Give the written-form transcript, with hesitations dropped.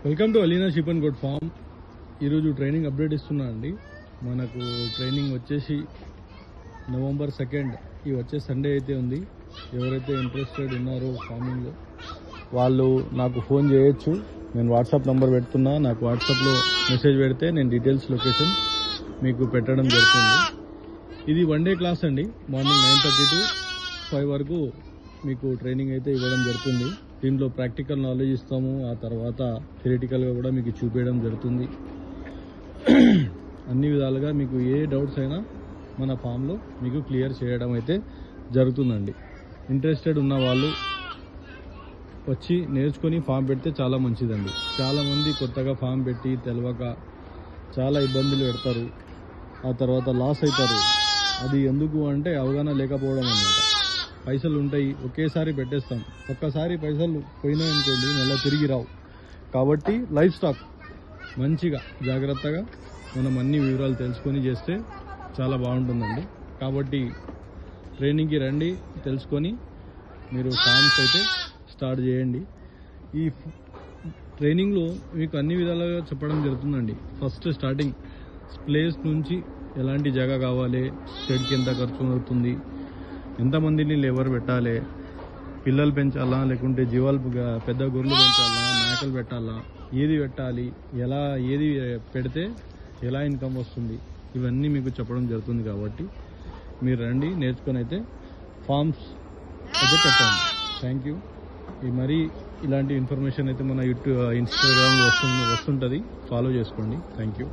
Welcome to Alina sheep and goat farm. ఈరోజు training update ఇస్తున్నా అండి. మనకు ట్రైనింగ్ వచ్చేసి నవంబర్ 2 ఈ వచ్చే సండే అయితే ఉంది. ఎవరైతే ఇంట్రెస్టెడ్ ఉన్నారో ఫార్మింగ్లో వాళ్ళు నాకు ఫోన్ చేయొచ్చు. నేను వాట్సాప్ నంబర్ పెడుతున్నా. నాకు వాట్సాప్లో మెసేజ్ పెడితే నేను డీటెయిల్స్ లొకేషన్ మీకు పెట్టడం జరుగుతుంది. ఇది 1 డే క్లాస్ అండి. మార్నింగ్ 9:30 to 5 వరకు మీకు ట్రైనింగ్ అయితే ఇవ్వడం జరుగుతుంది. దీంట్లో ప్రాక్టికల్ నాలెడ్జ్ ఇస్తాము. ఆ తర్వాత థియరిటికల్గా కూడా మీకు చూపించడం జరుగుతుంది. అన్ని విధాలుగా మీకు ఏ డౌట్స్ అయినా మన ఫామ్లో మీకు క్లియర్ చేయడం అయితే జరుగుతుందండి. ఇంట్రెస్టెడ్ ఉన్న వాళ్ళు వచ్చి నేర్చుకొని ఫామ్ పెడితే చాలా మంచిదండి. చాలామంది కొత్తగా ఫామ్ పెట్టి తెలియక చాలా ఇబ్బందులు పెడతారు. ఆ తర్వాత లాస్ అవుతారు. అది ఎందుకు అంటే అవగాహన లేకపోవడం అన్నమాట. పైసలు ఉంటాయి, ఒకేసారి పెట్టేస్తాం. ఒక్కసారి పైసలు పోయినాయనుకోండి మళ్ళీ తిరిగి రావు. కాబట్టి లైఫ్ స్టాక్ మంచిగా జాగ్రత్తగా మనం అన్ని వివరాలు తెలుసుకొని చేస్తే చాలా బాగుంటుందండి. కాబట్టి ట్రైనింగ్కి రండి, తెలుసుకొని మీరు ఫార్మ్స్ అయితే స్టార్ట్ చేయండి. ఈ ట్రైనింగ్లో మీకు అన్ని విధాలుగా చెప్పడం జరుగుతుందండి. ఫస్ట్ స్టార్టింగ్ ప్లేస్ నుంచి ఎలాంటి జాగా కావాలి, షెడ్కి ఎంత ఖర్చు అవుతుంది, ఎంతమందిని లేబర్ పెట్టాలి, పిల్లలు పెంచాలా లేకుంటే జీవాలు పెద్ద గొర్రెలు పెంచాలా, మేకలు పెట్టాలా, ఏది పెట్టాలి, ఎలా ఏది పెడితే ఎలా ఇన్కమ్ వస్తుంది, ఇవన్నీ మీకు చెప్పడం జరుగుతుంది. కాబట్టి మీరు రండి, నేర్చుకొని అయితే ఫార్మ్స్ అయితే పెట్టండి. Thank you. మరి ఇలాంటి ఇన్ఫర్మేషన్ అయితే మన యూట్యూబ్ ఇన్స్టాగ్రామ్లో వస్తుంటుంది. ఫాలో చేసుకోండి. Thank you.